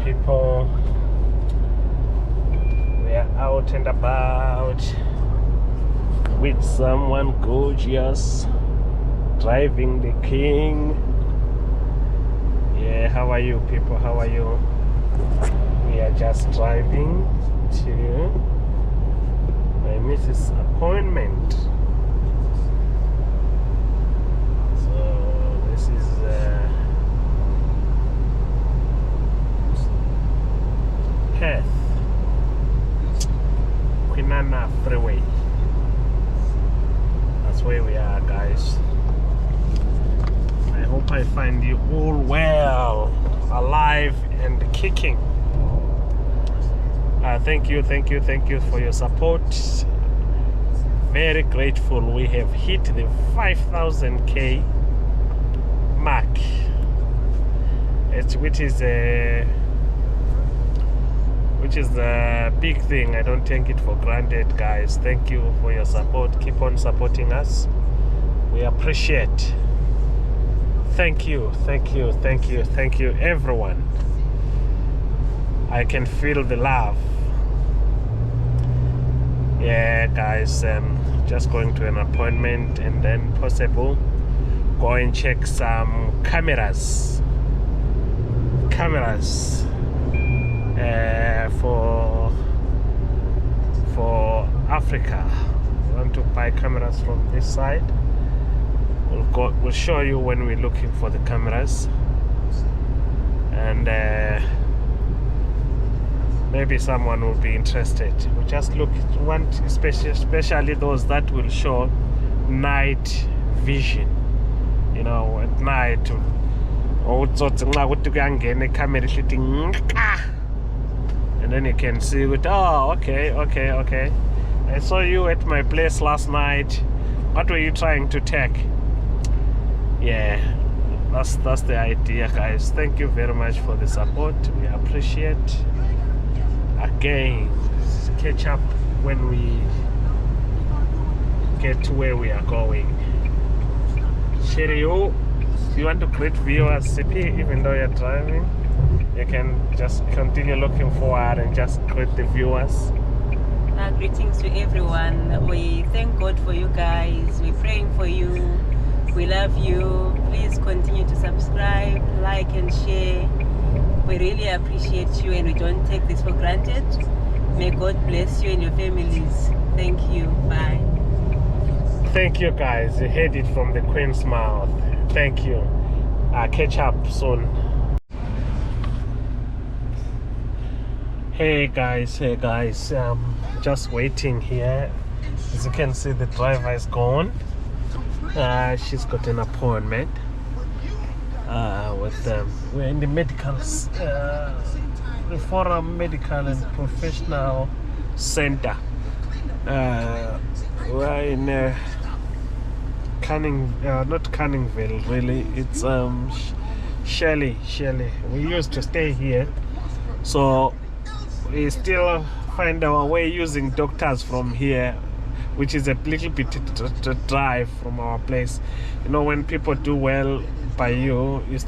people? We are out and about with someone gorgeous driving the king. Yeah, how are you people? How are you? We are just driving to my missus' appointment. So this is Perth Kwinana Freeway. That's where we are, guys. I hope I find you all well, alive and kicking. Thank you for your support. Very grateful. We have hit the 5,000k mark, which is a big thing. I don't take it for granted, guys. Thank you for your support. Keep on supporting us. We appreciate. Thank you, everyone. I can feel the love. Yeah, guys, just going to an appointment and then possible go and check some cameras for Africa. We want to buy cameras from this side. We'll show you when we're looking for the cameras, and maybe someone will be interested. We just want especially those that will show night vision. You know, at night. And then you can see it. Oh, okay. I saw you at my place last night. What were you trying to take? Yeah, that's the idea, guys. Thank you very much for the support. We appreciate. Again, catch up when we get to where we are going. Share you. If you want to greet viewers, even though you're driving, you can just continue looking forward and just greet the viewers. Greetings to everyone. We thank God for you guys. We're praying for you. We love you. Please continue to subscribe, like and share. We really appreciate you and we don't take this for granted. May God bless you and your families. Thank you. Bye. Thank you, guys. You heard it from the Queen's mouth. Thank you. Catch up soon. Hey guys, just waiting here. As you can see, the driver is gone. She's got an appointment with them. We're in the medicals, the Forum Medical and Professional Center. We're in not Canningville, really. It's Shelley. We used to stay here, so we still find our way using doctors from here, which is a little bit to drive from our place. You know, when people do well by you, you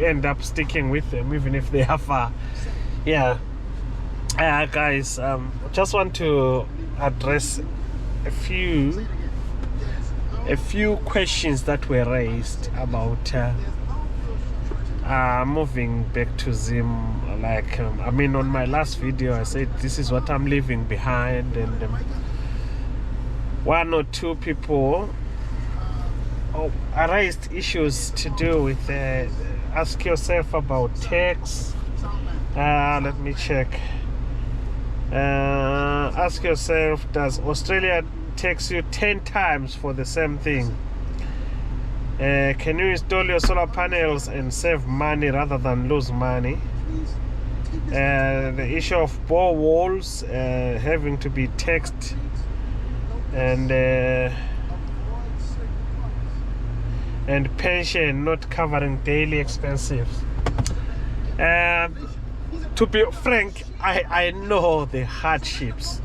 end up sticking with them even if they are far. Yeah. Guys, just want to address a few questions that were raised about moving back to Zim. Like on my last video I said this is what I'm leaving behind, and one or two people raised issues to do with ask yourself about tax. Let me check. Ask yourself, does Australia tax you 10 times for the same thing? Can you install your solar panels and save money rather than lose money? The issue of bore walls having to be taxed, and pension not covering daily expenses. To be frank, I know the hardships.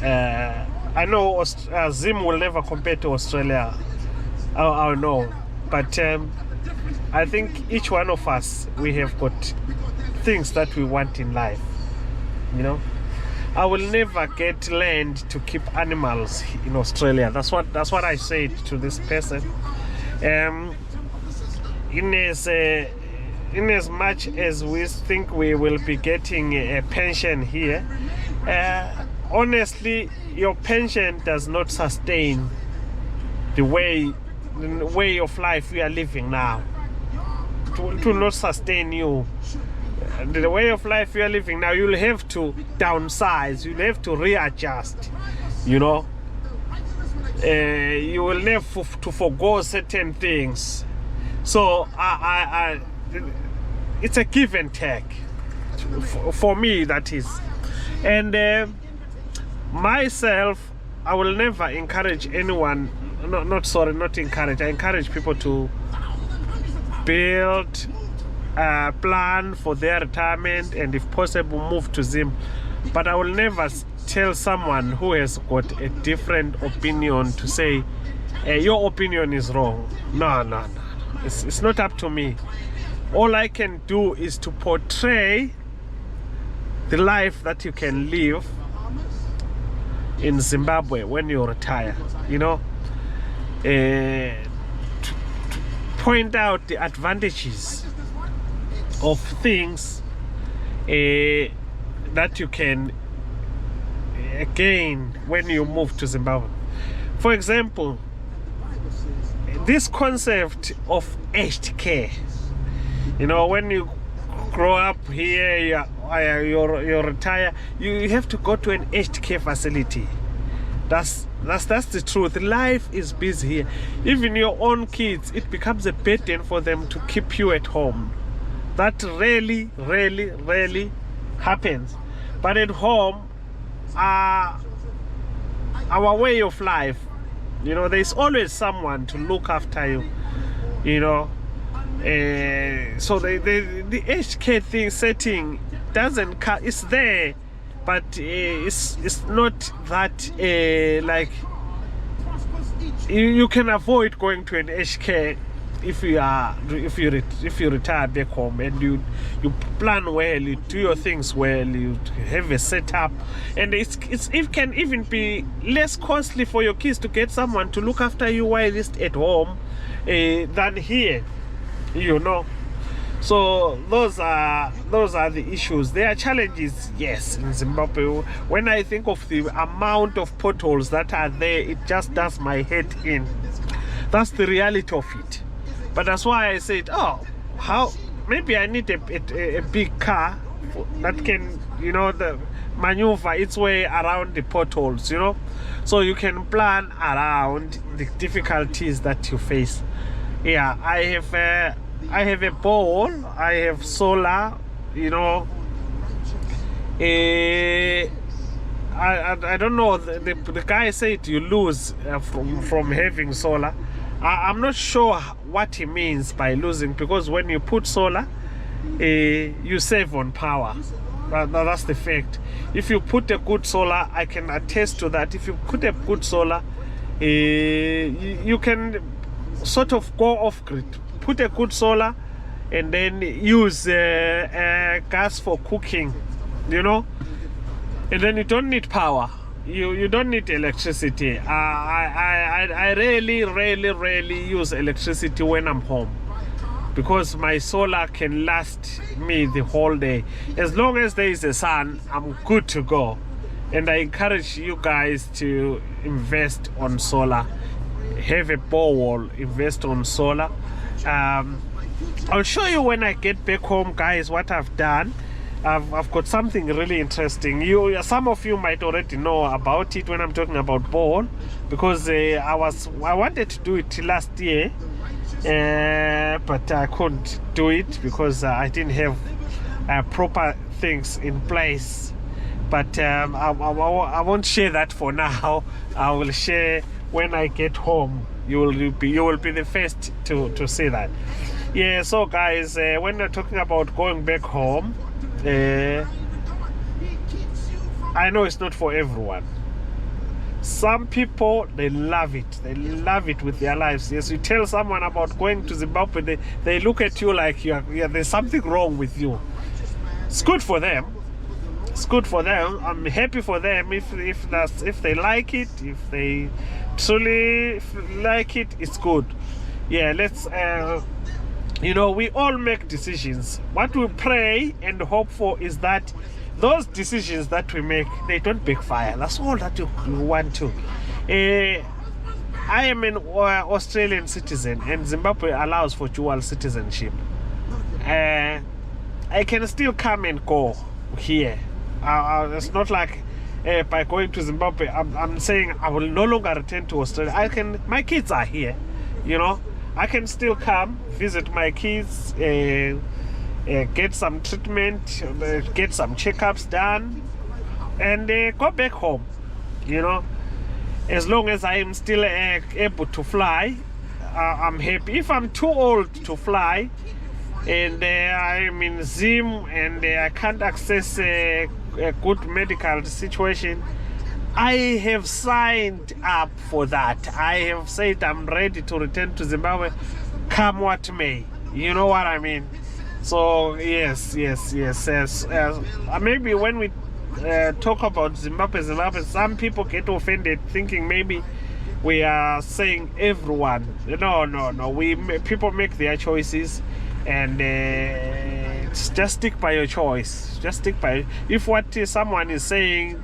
I know Zim will never compare to Australia. I know, but I think each one of us, we have got things that we want in life. You know, I will never get land to keep animals in Australia. That's what I said to this person. In as much as we think we will be getting a pension here, honestly, your pension does not sustain the way of life we are living now. It will not sustain you. The way of life you are living now, you'll have to downsize, you'll have to readjust, you know. You will have to forgo certain things. So it's a give and take for me, that is. And myself, I will never encourage anyone, not encourage, I encourage people to build a plan for their retirement and if possible move to Zim. But I will never tell someone who has got a different opinion to say, your opinion is wrong. No. It's not up to me. All I can do is to portray the life that you can live in Zimbabwe when you retire, you know. To point out the advantages of things that you can gain when you move to Zimbabwe. For example, this concept of aged care, you know, when you grow up here, you retire, you have to go to an aged care facility. That's the truth. Life is busy here. Even your own kids, it becomes a burden for them to keep you at home. That really happens. But at home, our way of life, you know, there's always someone to look after you, you know. So the aged care thing setting doesn't cut. It's there, but it's not that like you can avoid going to an aged care if you retire back home and you plan well, you do your things well, you have a setup, and it can even be less costly for your kids to get someone to look after you while you're at home than here, you know. So those are the issues. There are challenges, yes, in Zimbabwe. When I think of the amount of potholes that are there, it just does my head in. That's the reality of it. But that's why I said, maybe I need a big car that can, you know, maneuver its way around the potholes, you know, so you can plan around the difficulties that you face. Yeah, I have a bowl, I have solar, you know. I don't know, the guy said you lose from having solar. I'm not sure what he means by losing, because when you put solar, you save on power. That's the fact. If you put a good solar, I can attest to that. If you put a good solar, you can sort of go off grid. Put a good solar and then use gas for cooking, you know, and then you don't need power. You don't need electricity. I rarely use electricity when I'm home, because my solar can last me the whole day. As long as there is a sun, I'm good to go. And I encourage you guys to invest on solar. Have a borewall, invest on solar. I'll show you when I get back home, guys, what I've done. I've got something really interesting. Some of you might already know about it when I'm talking about ball, because I wanted to do it last year, but I couldn't do it because I didn't have proper things in place. But I won't share that for now. I will share when I get home. You will be the first to see that. Yeah. So guys, when we're talking about going back home, I know it's not for everyone. Some people, they love it. They love it with their lives. Yes, you tell someone about going to Zimbabwe, they look at you like there's something wrong with you. it's good for them. It's good for them. I'm happy for them if they like it. If they truly like it, it's good. Yeah, let's. You know, we all make decisions. What we pray and hope for is that those decisions that we make, they don't backfire. That's all that you want to. I am an Australian citizen, and Zimbabwe allows for dual citizenship. I can still come and go here. It's not like by going to Zimbabwe, I'm saying I will no longer return to Australia. My kids are here, you know. I can still come, visit my kids, get some treatment, get some checkups done, and go back home, you know. As long as I am still able to fly, I'm happy. If I'm too old to fly, and I'm in Zim and I can't access a good medical situation, I have signed up for that. I have said I'm ready to return to Zimbabwe, come what may. You know what I mean? So yes. Maybe when we talk about Zimbabwe, some people get offended thinking maybe we are saying everyone. No. People make their choices, and just stick by your choice. Just stick by. If what someone is saying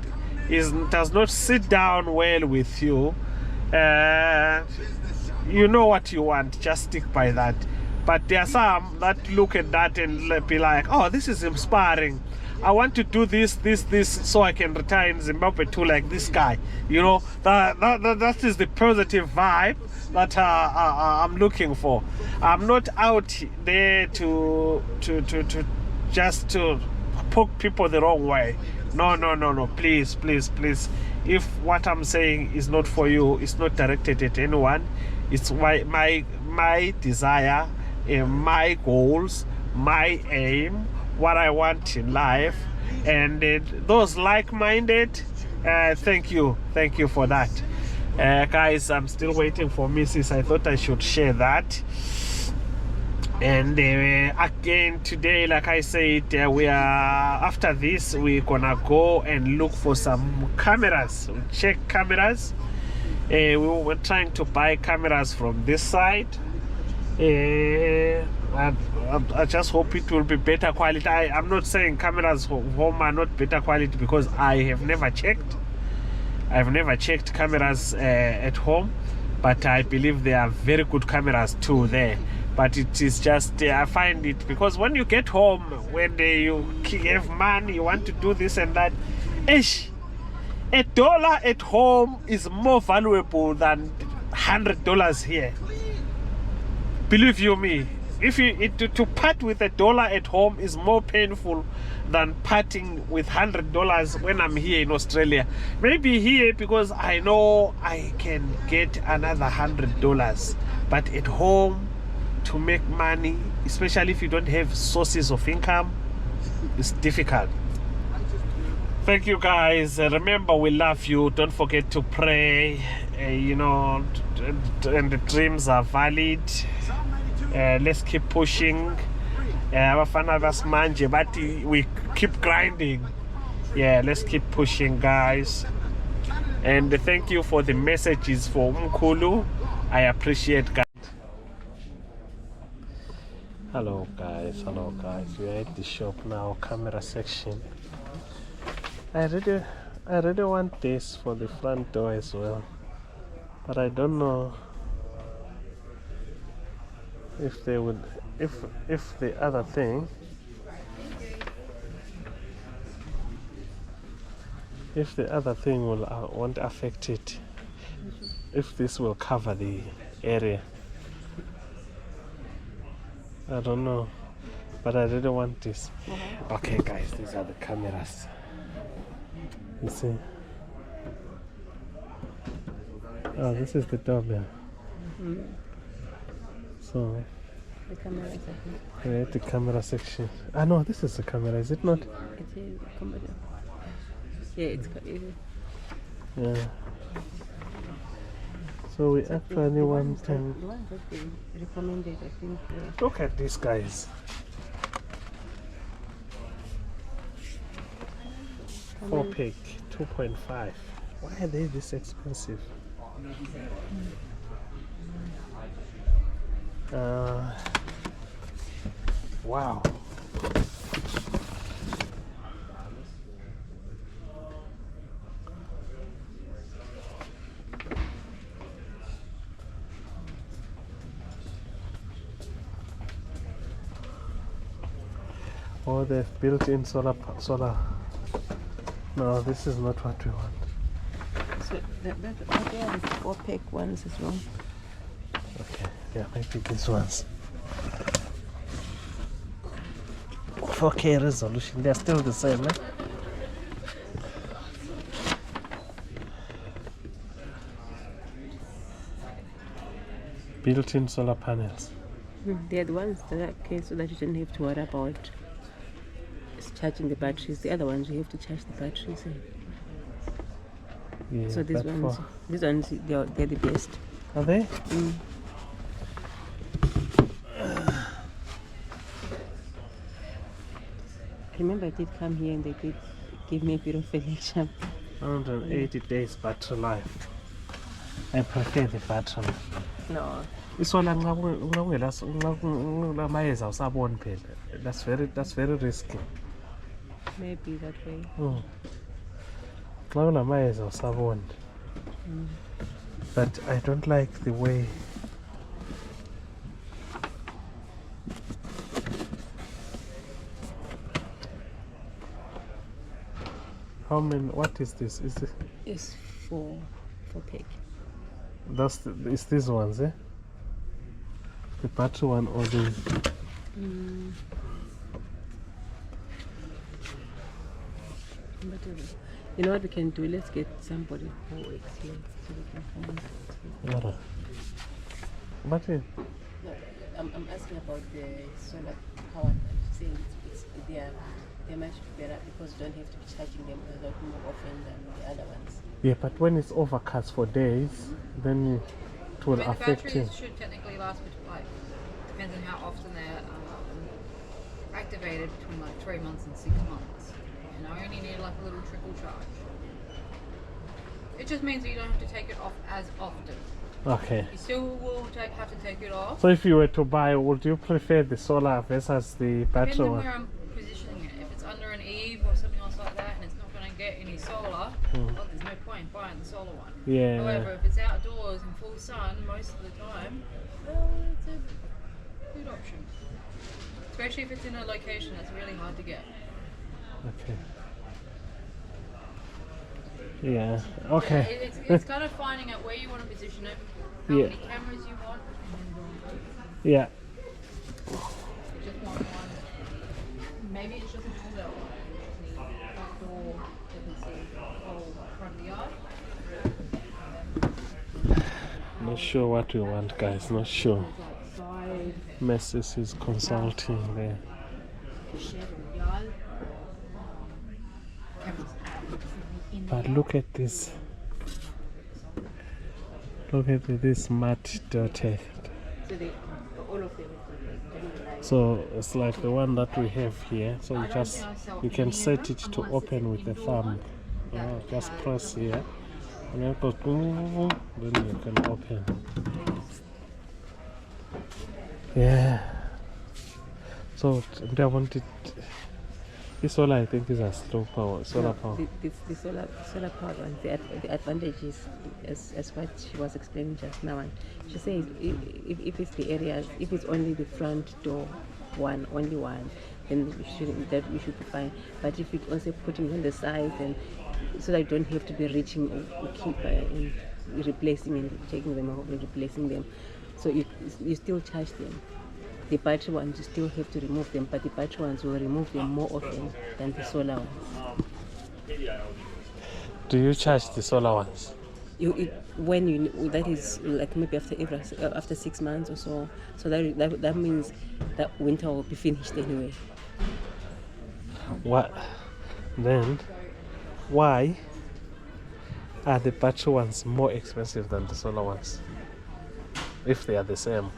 does not sit down well with you, you know what you want. Just stick by that. But there are some that look at that and be like, "Oh, this is inspiring. I want to do this, so I can retire in Zimbabwe too, like this guy." You know, that is the positive vibe that I'm looking for. I'm not out there to just to poke people the wrong way. No. Please. If what I'm saying is not for you, it's not directed at anyone. It's my desire, my goals, my aim, what I want in life, and those like-minded, thank you for that. Guys, I'm still waiting for Mrs. I thought I should share that. And again today, like I said, we are, after this we're gonna go and look for some cameras, check cameras. We were trying to buy cameras from this side. I just hope it will be better quality. I'm not saying cameras home are not better quality, because I have never checked. I've never checked cameras at home, but I believe there are very good cameras too there. But it is just, I find it, because when you get home, when you have money, you want to do this and that, $1 at home is more valuable than $100 here. Believe you me, to part with $1 at home is more painful than parting with $100 when I'm here in Australia. Maybe here because I know I can get another $100, but at home, to make money, especially if you don't have sources of income, it's difficult. Thank you guys. Remember, we love you. Don't forget to pray. You know, and the dreams are valid. Let's keep pushing. But we keep grinding. Yeah, let's keep pushing, guys. And thank you for the messages for Mkulu. I appreciate, guys. Hello guys, we are at the shop now, camera section. I really want this for the front door as well, but I don't know if they would, if the other thing, will won't affect it, if this will cover the area. I don't know, but I really want this. Okay guys, these are the cameras. You see? Oh, this is the doorbell. So the camera section. We're at the camera section. Ah no, this is the camera, is it not? It is camera. Yeah, it's yeah. So we actually want to the one that they recommended, I think. Look at these guys. 4 pick 2.5. Why are they this expensive? Wow. Oh, they've built in solar. No, this is not what we want. So that are the 4 pick ones as well. Okay, yeah, maybe these ones. 4K resolution, they're still the same, eh? Built-in solar panels. They're the ones that are okay, so that you don't have to worry about charging the batteries. The other ones you have to charge the batteries. Yeah, So these ones, they're the best. Are they? Remember, I did come here and they did give me a bit of a lecture. 180 days battery life. I prefer the battery. No. Isola mayeza usabona phela. That's very risky. Maybe that way. Xa unamayeza usabona. But I don't like the way how many, what is this? Is it? It's 4 pick. It's these ones, eh? The battery one or the... But you know what we can do? Let's get somebody who works here so we can come and What? But No, I'm asking about the solar power. I'm saying they're much better because you don't have to be charging them a lot more often than the other ones. yeah, but when it's overcast for days, then it will the affect you. batteries should technically last between, depends on how often they're activated, between 3 months and 6 months. And I only need a little trickle charge. It just means that you don't have to take it off as often. Okay. You still will have to take it off. So if you were to buy, would you prefer the solar versus the battery Depends on one? where I'm positioning it. If it's under an eave or something else like that and it's not going to get any solar, well, there's no point buying the solar one. Yeah. However, if it's outdoors in full sun most of the time, well, it's a good option. Especially if it's in a location that's really hard to get. Okay. Yeah. Okay. It's kind of finding out where you want to position it, how many cameras you want, Yeah. you just want one. Maybe it's just a window. The front door, you can see the whole front of the yard. Not sure what we want, guys. Not sure. Side, Messes is consulting there. shed and yard. Cameras in the But yard. look at this. Look at this matte dirty. So all of them. So it's like the one that we have here. So you can set it to open with the thumb. Just press here, and then it goes boom, then you can open. Yeah. So I wanted. This solar, I think, is a slow power, solar power. The solar power one, the advantage is as what she was explaining just now. And she says if it's the areas, if it's only the front door one, only one, then we should be fine. But if you also putting on the sides, and so that you don't have to be reaching or keep replacing and taking them off and replacing them, so you still charge them. The battery ones, you still have to remove them, but the battery ones will remove them more often than the solar ones. Do you charge the solar ones? That is like maybe after 6 months or so. So that means that winter will be finished anyway. What? Then, why are the battery ones more expensive than the solar ones? If they are the same.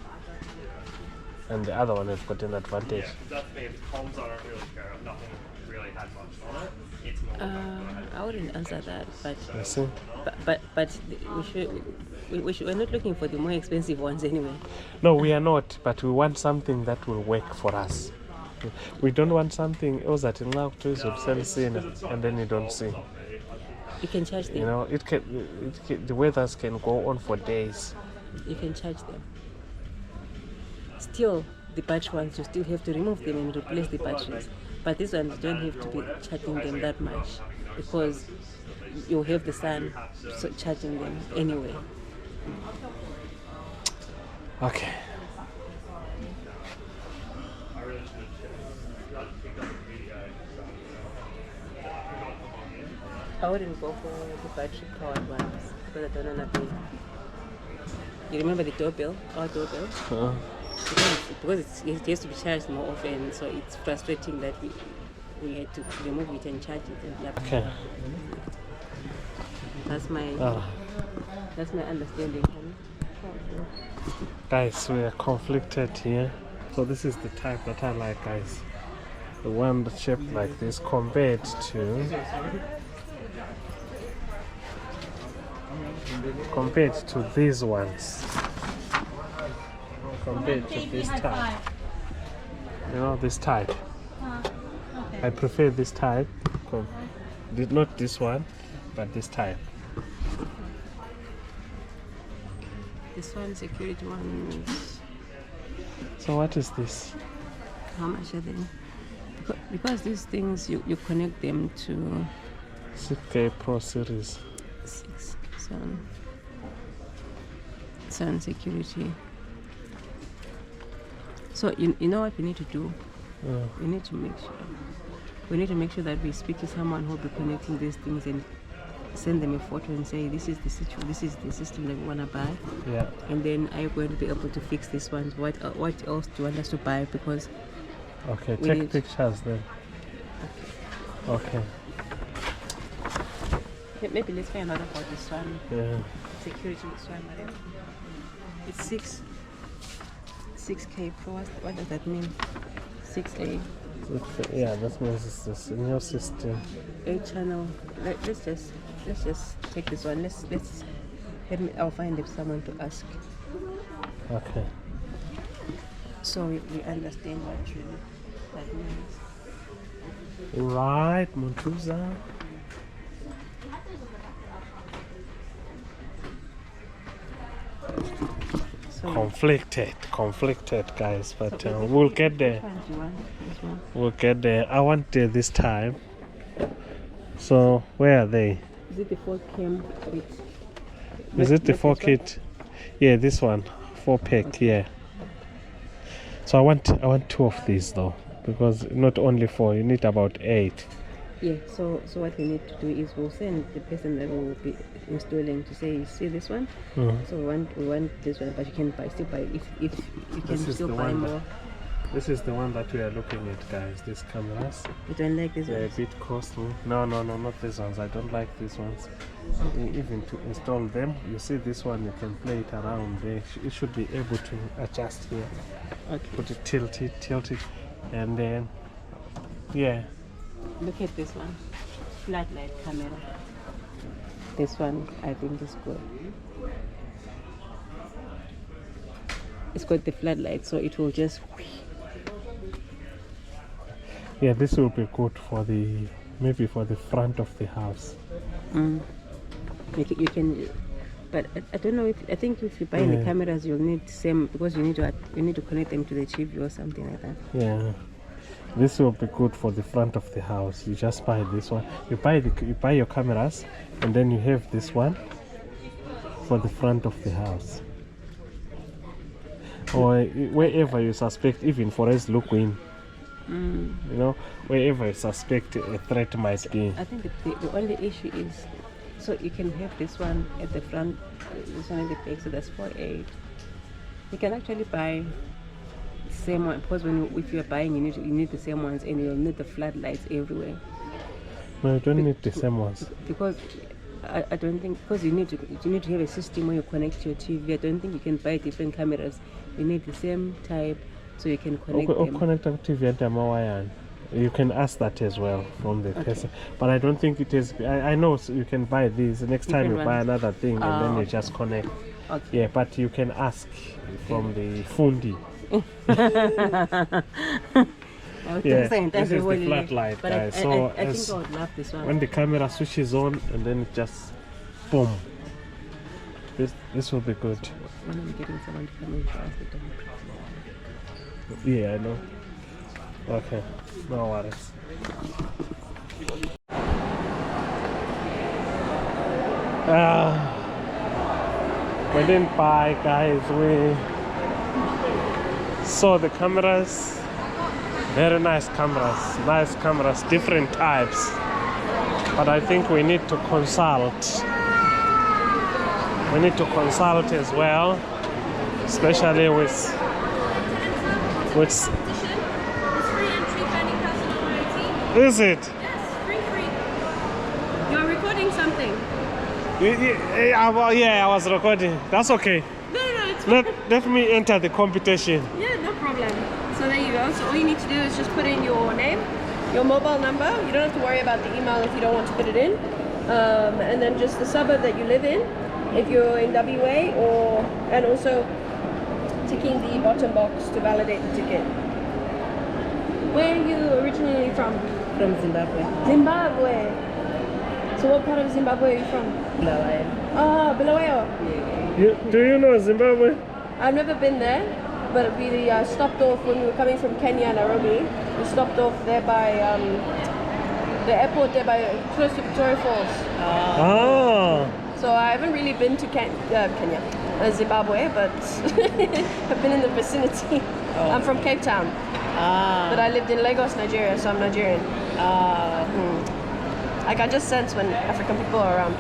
and the other one has got an advantage. That means comms I don't really care. Nothing really had much on it. It's more I wouldn't answer that, but You see? we're not looking for the more expensive ones anyway. No, we are not, but we want something that will work for us. We don't want something else that in love to and then you don't see. You can charge them. You know, it can the weathers can go on for days. You can charge them. Still, the batch ones, you still have to remove them and replace the batteries. But these ones, you don't have to be charging them that much because you have the sun so charging them anyway. Okay. I wouldn't go for the battery powered ones because I don't want to pay. You remember the doorbell, our doorbell? Because it has to be charged more often, so it's frustrating that we had to remove it and charge it. And Okay. That's my understanding. Guys, we are conflicted here. So this is the type that I like, guys. The one that's shaped like this compared to these ones. Compared to this type. You know, this type. I prefer this type. Not this one, but this type. This one, security one. So what is this? How much are they? Because these things, you connect them to 6K Pro Series. 6 sun security. So you know what we need to do? Yeah. We need to make sure that we speak to someone who will be connecting these things and send them a photo and say this is the system that we want to buy. Yeah. And then are you going to be able to fix this one? What else do you want us to buy? Because okay, take pictures then. Okay. Maybe let's find out about this one. Yeah. Security, this one, whatever. It's 6K Pro. What does that mean? 6A. Yeah, that means it's this new system. 8 channel. Let's just take this one. I'll find someone to ask. Okay. So we understand what really that means. Right, Montuza. So conflicted, guys, but we'll get there. which one do you want? This one? We'll get there. I want this time. So where are they? Is it the 4 cam with? Is it the 4 kit? Yeah, this one, 4 pack. Okay. Yeah. So I want 2 of these though, because not only 4, you need about 8. Yeah. So what we need to do is we'll send the person that will be installing to say, see this one. Mm-hmm. So we want this one, but you can still buy if you can still buy more. This is the one that we are looking at, guys. These cameras. You don't like this They're one? a bit costly. No, not these ones. I don't like these ones. Even to install them, you see this one, you can play it around there. It should be able to adjust here. Okay. Put it, tilt it, and then, yeah. Look at this one, flat light camera. This one I think is good. It's got the floodlight, so it will just. Yeah, this will be good for maybe for the front of the house. You can, but I don't know I think if you buy the cameras, you'll need same because you need to connect them to the TV or something like that. Yeah, this will be good for the front of the house. You just buy this one. You buy your cameras, and then you have this one for the front of the house. Or wherever you suspect, even for us looking, you know, wherever you suspect a threat might be. I think the only issue is, so you can have this one at the front, this one at the back, so that's 4.8. You can actually buy the same one because if you're buying, you need the same ones, and you'll need the floodlights everywhere. No, you don't need the same ones. Because I don't think, because you need to have a system where you connect your TV. I don't think you can buy different cameras. You need the same type so you can connect Okay, them. connect TV at Damawayan. You can ask that as well from the person, but I don't think it is. I know you can buy these. The next time you Different buy ones. another thing and then you Okay. just connect. Okay. Yeah, but you can ask from the fundi. Yeah, this is the flat light, but guys. I So think I would love this one. when the camera switches on and then it just boom. This will be good. When I'm getting someone to come and show us the dog. Yeah, I know. Okay, no worries. We didn't buy, guys. We saw the cameras. Very nice cameras, different types. But I think we need to consult. We need to consult as well, especially with It's free entry for any person on IT. is it? Yes, free. You're recording something. Yeah, I was recording. That's okay. No, it's Let me enter the competition. yeah, no problem. So there you go. So all you need to do is just put in your name, your mobile number. You don't have to worry about the email if you don't want to put it in. And then just the suburb that you live in, if you're in WA, and also ticking the bottom box to validate the ticket. Where are you originally from? From Zimbabwe. Zimbabwe. So what part of Zimbabwe are you from? Bulawayo. Ah, Bulawayo. Do you know Zimbabwe? I've never been there, but we stopped off when we were coming from Kenya, Nairobi. We stopped off there by the airport there by close to Victoria Falls. Ah. So I haven't really been to Zimbabwe, but I've been in the vicinity. I'm from Cape Town, but I lived in Lagos, Nigeria, so I'm Nigerian. Like I just sense when African people are around.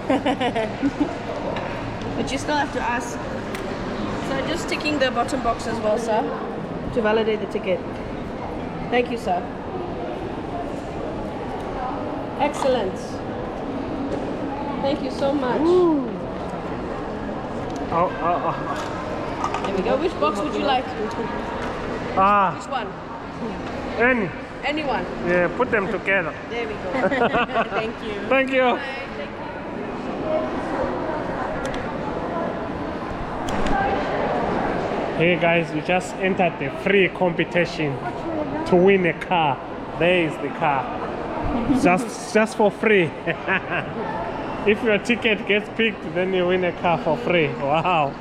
But you still have to ask. So just ticking the bottom box as well, sir, to validate the ticket. Thank you, sir. Excellent. Thank you so much. There we go. Which box would you like? Which one? Anyone. Yeah, put them together. There we go. Thank you. Thank you. Hey guys, we just entered the free competition to win a car. There is the car. just for free. If your ticket gets picked, then you win a car for free. Wow.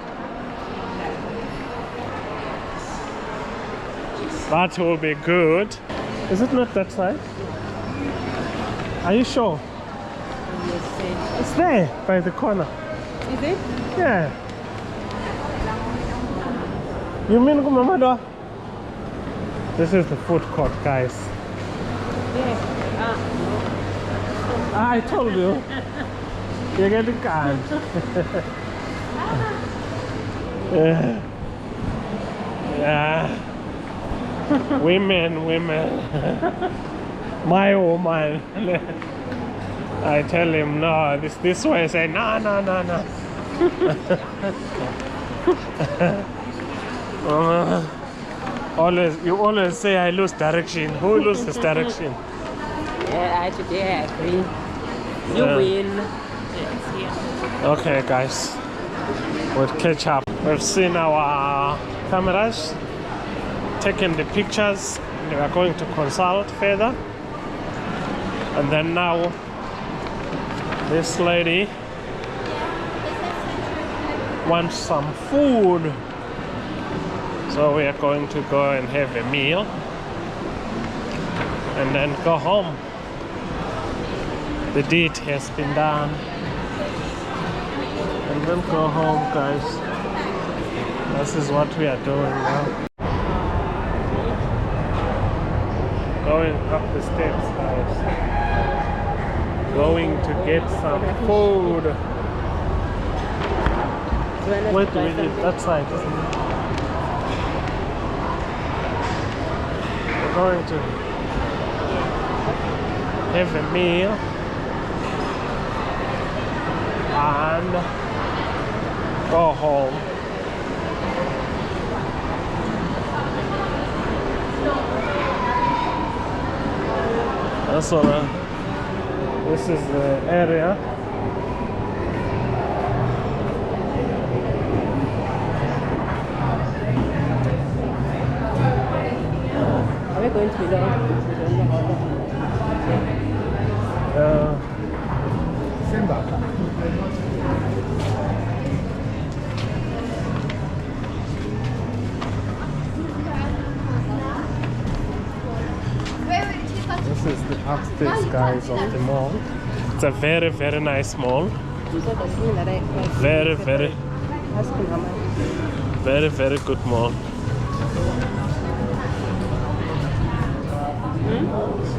That will be good. Is it not that side? Are you sure? It's there by the corner. Is it? Yeah. You mean Mamado? This is the food court, guys. Yes. I told you. You're getting canned. Yeah. Women. My woman. I tell him no, this way. I say no. You always say I lose direction. Who loses direction? Yeah, today I agree. You win. Okay, guys, we'll catch up. We've seen our cameras, taken the pictures. We are going to consult further, and then now this lady wants some food. So we are going to go and have a meal and then go home. The deed has been done. And then go home, guys. This is what we are doing now. Going up the steps, guys. Going to get some food. Wait, that side, isn't it? Going to have a meal and go home. So this is the area. Are we going to be down? This is the upstairs, guys, of the mall. It's a very, very nice mall. Very, very, very, very good mall.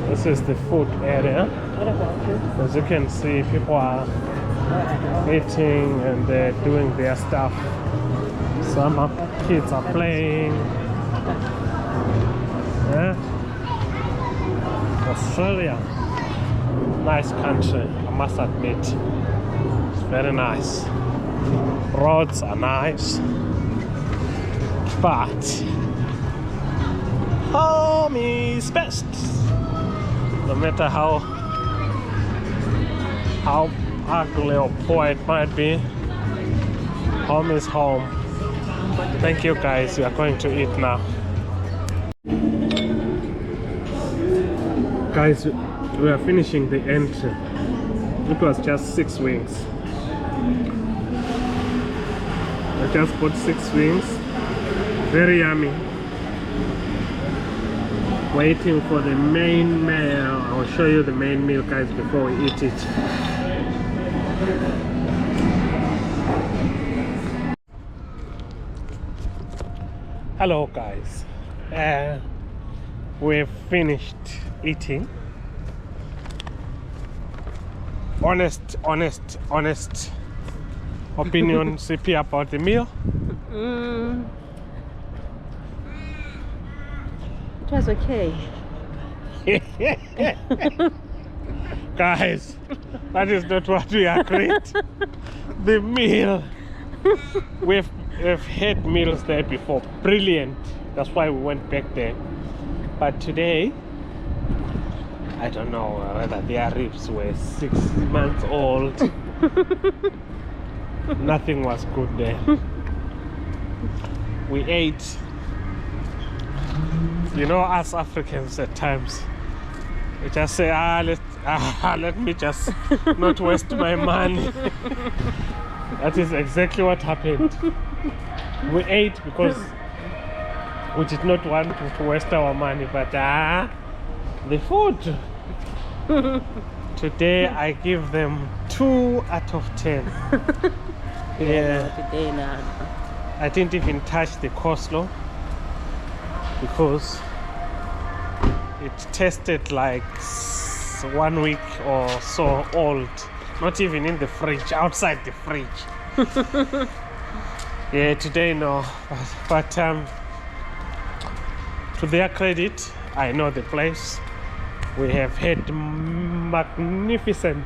This is the food area. As you can see, people are eating and they're doing their stuff. Some kids are playing. Yeah. Australia, nice country, I must admit. It's very nice. Roads are nice, but home is best. No matter how ugly or poor it might be, home is home. Thank you, guys. We are going to eat now. Guys, we are finishing the entry. It was just 6 wings. I just bought 6 wings. Very yummy. Waiting for the main meal. I'll show you the main meal, guys, before we eat it. Hello, guys. We've finished eating. Honest opinion, CP, about the meal. It was okay. Guys, that is not what we agreed. The meal, we've had meals there before, brilliant. That's why we went back there. But today, I don't know whether their ribs were 6 months old. Nothing was good there. We ate. You know, us Africans at times, we just say, let me just not waste my money. That is exactly what happened. We ate because we did not want to waste our money, but the food. Today I give them 2 out of 10. Yeah. Today now. I didn't even touch the coleslaw because it tasted like 1 week or so old. Not even in the fridge, outside the fridge. Yeah, today no. But to their credit, I know the place. We have had magnificent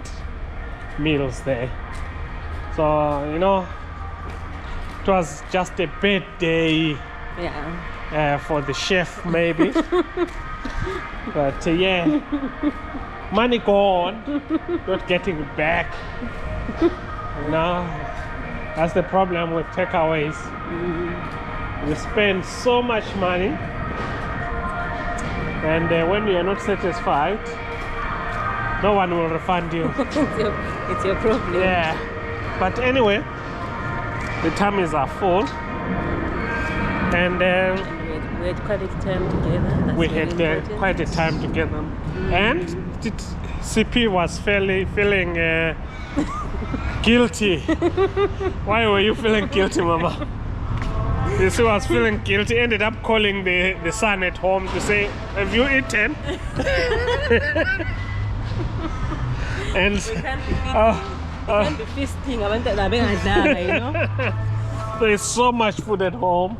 meals there. So, you know, it was just a bad day. Yeah. For the chef, maybe. But yeah, money gone, not getting it back. No, that's the problem with takeaways. We spend so much money, and when you are not satisfied, no one will refund you. It's your problem. Yeah, but anyway, the tummies are full, and we had quite a time together. we had quite a time together, and CP was feeling guilty. Why were you feeling guilty, Mama? She was feeling guilty, ended up calling the son at home to say, have you eaten? And We can't be feasting. I wanted to you know. there is so much food at home,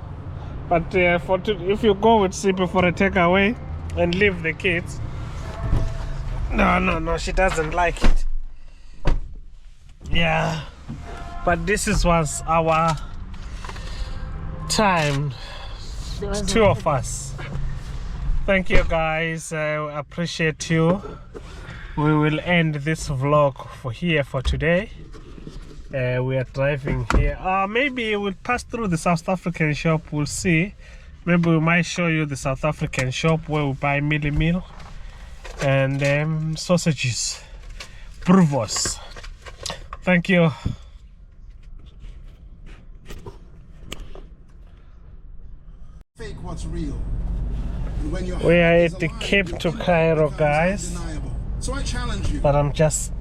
but if you go with CP for a takeaway and leave the kids, no, she doesn't like it. Yeah, but this was our time, 2 of us. Thank you guys, I appreciate you. We will end this vlog for today. We are driving here. Maybe we'll pass through the South African shop. We'll see. Maybe we might show you the South African shop where we buy mealy meal and sausages. Bruvos. Thank you. Fake what's real. And when your We are heart is at the alive, Cape your to impact Cairo, becomes guys. undeniable. So I challenge you. But I'm just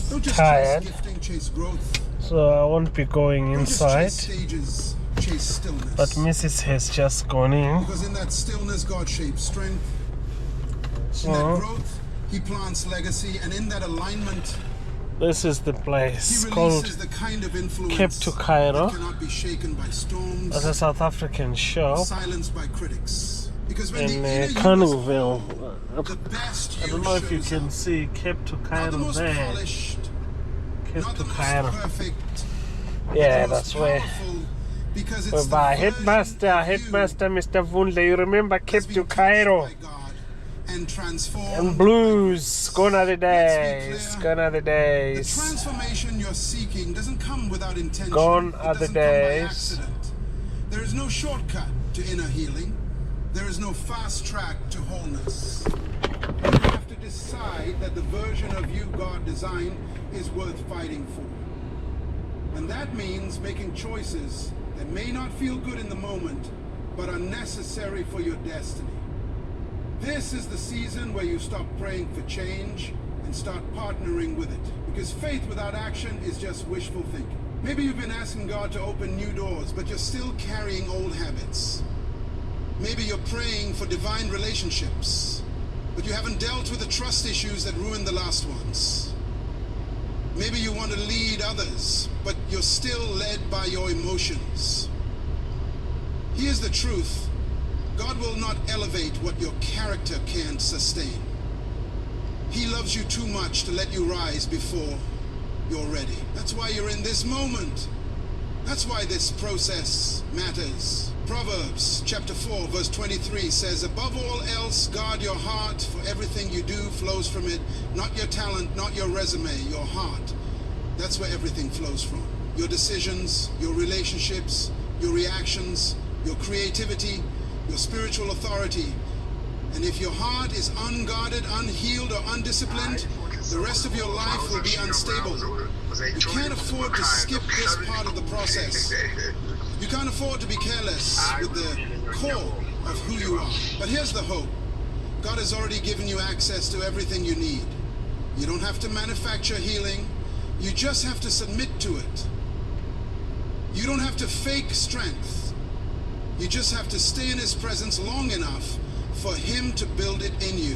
Don't just tired, chase gifting, chase growth. so I won't be going Don't just inside. chase stages, chase stillness. But Mrs. has just gone in. Because in that stillness, God shapes strength. In So that growth, He plants legacy. And in that alignment, this is the He place called releases the kind of influence Cape to Cairo. that cannot be shaken by storms, That's a South African shop silenced by critics. Because when the in inner you is Canningville. whole, the best I you don't know if you shows can up. see Cape to Not the Cairo most there. polished, Cape not to the most Cairo. perfect, but Yeah, the most that's where. powerful, because it's We're the by version Headmaster, of Headmaster, you Mr. Vundle. You remember that's Cape to been touched Cairo by God and transformed and by blues. grace. Gone are the Let's be days. clear. Gone are the The days. transformation you're seeking doesn't come without intention. Gone It are the doesn't come by days. accident. There is no shortcut to inner healing. There is no fast track to wholeness. You have to decide that the version of you God designed is worth fighting for. And that means making choices that may not feel good in the moment, but are necessary for your destiny. This is the season where you stop praying for change and start partnering with it. Because faith without action is just wishful thinking. Maybe you've been asking God to open new doors, but you're still carrying old habits. Maybe you're praying for divine relationships, but you haven't dealt with the trust issues that ruined the last ones. Maybe you want to lead others, but you're still led by your emotions. Here's the truth. God will not elevate what your character can't sustain. He loves you too much to let you rise before you're ready. That's why you're in this moment. That's why this process matters. Proverbs chapter 4 verse 23 says, above all else, guard your heart, for everything you do flows from it. Not your talent, not your resume, your heart. That's where everything flows from. Your decisions, your relationships, your reactions, your creativity, your spiritual authority. And if your heart is unguarded, unhealed, or undisciplined, the rest of your life will be unstable. You can't afford to skip this part of the process. You can't afford to be careless with the core of who you are. But here's the hope. God has already given you access to everything you need. You don't have to manufacture healing. You just have to submit to it. You don't have to fake strength. You just have to stay in His presence long enough for Him to build it in you.